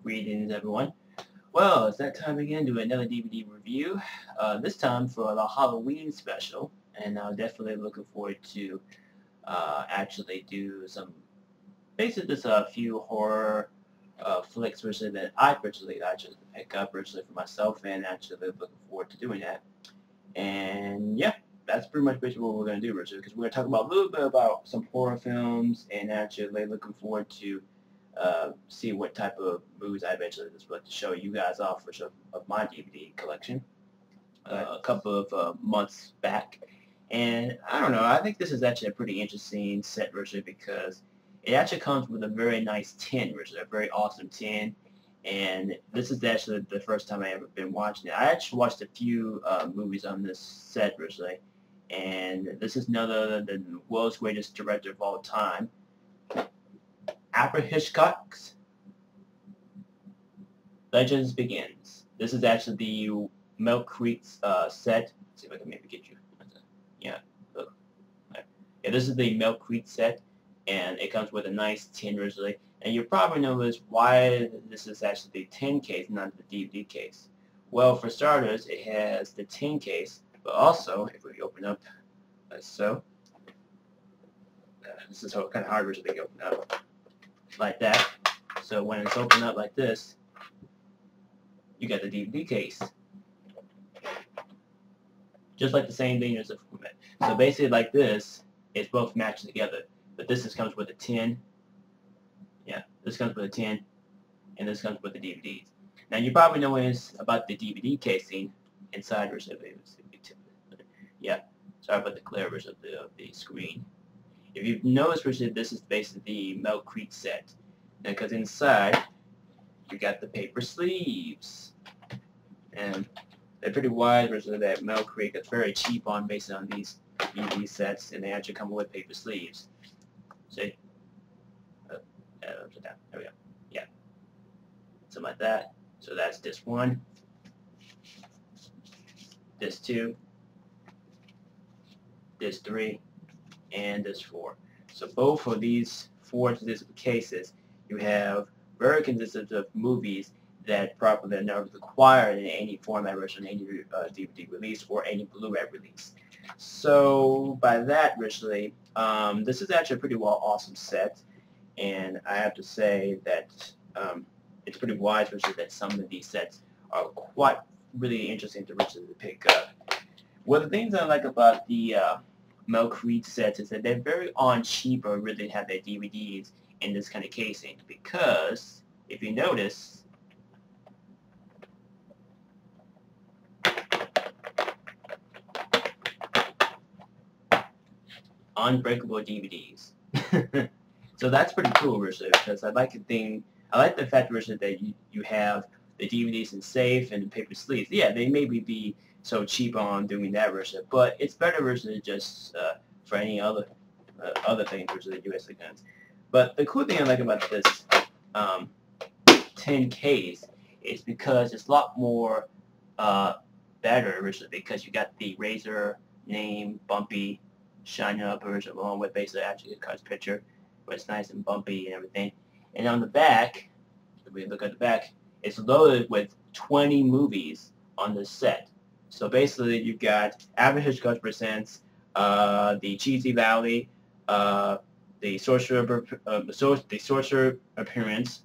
Greetings, everyone. Well, it's that time again to do another DVD review. This time for the Halloween special, and I'm definitely looking forward to actually do some, basically just a few horror flicks versus that I personally actually pick up personally for myself, and actually looking forward to doing that. And yeah, that's pretty much basically what we're going to do, Richard, because we're going to talk about a little bit about some horror films, and actually looking forward to see what type of movies I eventually just like to show you guys off of my DVD collection a couple of months back. And I don't know, I think this is actually a pretty interesting set, Richard, because it actually comes with a very nice tin, Richard, a very awesome tin. And this is actually the first time I ever been watching it. I actually watched a few movies on this set, Richard, and this is none other than the world's greatest director of all time, Alfred Hitchcock's Legends Begins. This is actually the Milk Creek set. Let's see if I can maybe get you. Yeah, look. Yeah, this is the Milk Creek set, and it comes with a nice tin originally. And you probably notice why this is actually the tin case, not the DVD case. Well, for starters, it has the tin case, but also, if we open up like so, this is how kind of hard originally open up, like that. So when it's opened up like this, you get the DVD case. Just like the same thing as a format. So basically like this, it's both matched together. But this just comes with a tin. Yeah, this comes with a tin, and this comes with the DVDs. Now you probably know about the DVD casing inside version of it. Yeah, sorry about the glare version of the screen. If you've noticed, Richard, this is basically the Milk Creek set. Because inside, you got the paper sleeves. And they're pretty wide version of that Milk Creek. It's very cheap on based on these DVD sets, and they actually come with paper sleeves. See? Upside down. There we go. Yeah. Something like that. So that's disc 1, disc 2, disc 3, and disc 4. So both of these 4 disc cases, you have very consistent of movies that probably are not required in any format version, any DVD release, or any Blu-ray release. So by that, originally, this is actually a pretty awesome set. And I have to say that it's pretty wise, Richard, that some of these sets are quite really interesting to Richard to pick up. Well, the things I like about the Milk Creek sets is that they're very on cheap or really have their DVDs in this kind of casing, because if you notice, unbreakable DVDs. So that's pretty cool, Richard, because I like the fact, Richard, that you have the DVDs in safe and the paper sleeves. Yeah, they maybe be so cheap on doing that, Richard, but it's better, Richard, just for any other things, Richard, that USA guns. But the cool thing I like about this 10 case is because it's a lot more better, Richard, because you got the Razor name, bumpy, shining up version along with basically actually the car's picture, where it's nice and bumpy and everything. And on the back, if we look at the back, it's loaded with 20 movies on this set. So basically, you've got Alfred Hitchcock Presents, The Cheesy Valley, the Sorcerer Appearance,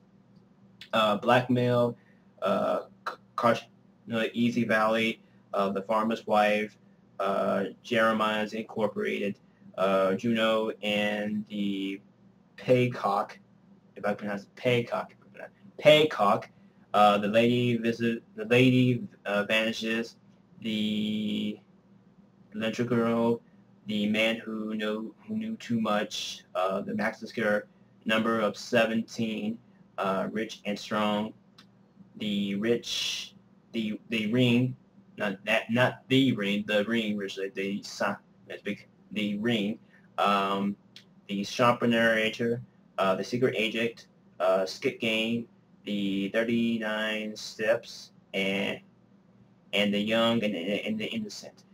Blackmail, Easy Valley, The Farmer's Wife, Jeremiah's Incorporated, Juno, and the Paycock, if I pronounce it Paycock, the lady vanishes, the Electric Girl, the man who knew too much, the Maxisker number of 17, Rich and Strong, The Rich, the Ring, not The Ring, The Ring, the Ring, The Sharper Narrator, The Secret Agent, Skip Game, The 39 Steps, and The Young and the Innocent.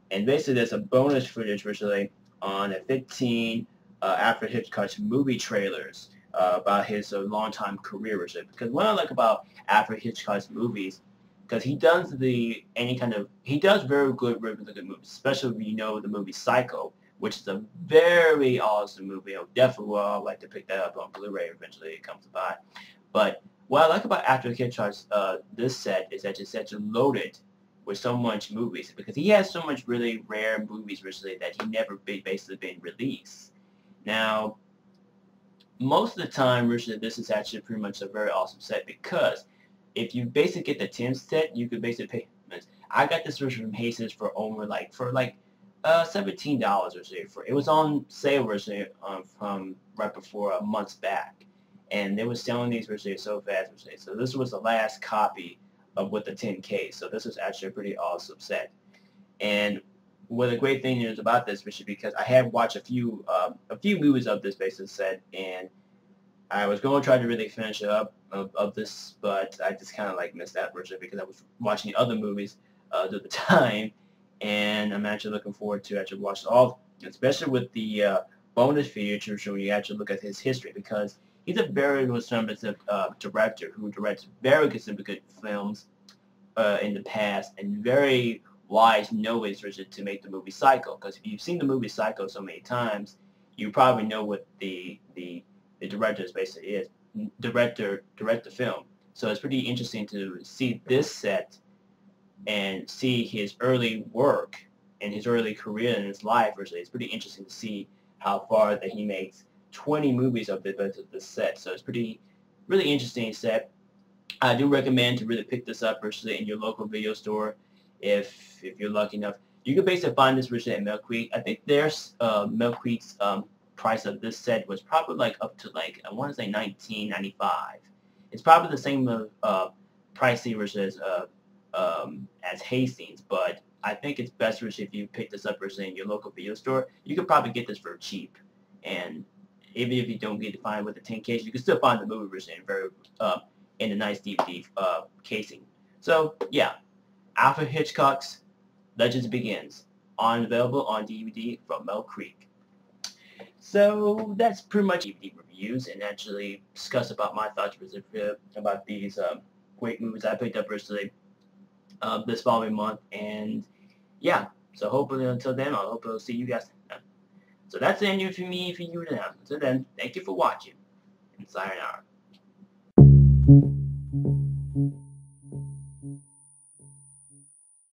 And basically there's a bonus footage originally on 15 Alfred Hitchcock's movie trailers about his long-time career originally. Because what I like about Alfred Hitchcock's movies, because he does he does very good, really good movies, especially when you know the movie Psycho, which is a very awesome movie. I definitely would like to pick that up on Blu-ray eventually it comes by. But what I like about Alfred Hitchcock's this set is that it's such loaded with so much movies, because he has so much really rare movies recently that he never basically been released. Now, most of the time, recently, this is actually pretty much a very awesome set, because if you basically get the 10 set, you could basically pay. I got this version from Hastings for over $17 or so. It was on sale recently from right before months back, and they were selling these recently so fast recently. So this was the last copy of with the 10K. So this is actually a pretty awesome set. And what the great thing is about this, because I have watched a few movies of this basic set, and I was going to try to really finish it up of this, but I just kind of missed that version because I was watching other movies at the time, and I'm actually looking forward to actually watch all, especially with the bonus features where you actually look at his history, because he's a very conservative director who directs very conservative films in the past, and very wise knowing to make the movie Psycho. Because if you've seen the movie Psycho so many times, you probably know what the director's basically is. Direct the film. So it's pretty interesting to see this set and see his early work and his early career in his life. It's pretty interesting to see how far that he makes 20 movies of the set. So it's really interesting set. I do recommend to really pick this up in your local video store if you're lucky enough. You can basically find this at Mill Creek. I think there's Mill Creek's price of this set was probably up to I want to say $19.95. It's probably the same pricey as Hastings, but I think it's best if you pick this up in your local video store. You could probably get this for cheap, and even if you don't get to find with the 10K, you can still find the movie version in a nice DVD casing. So yeah, Alfred Hitchcock's Legends Begins, available on DVD from Mill Creek. So that's pretty much DVD reviews, and actually discuss about my thoughts about these great movies I picked up recently this following month. And yeah, so hopefully until then, I hope I'll see you guys then. So that's the end for me for you now. Until then, thank you for watching, and sayonara.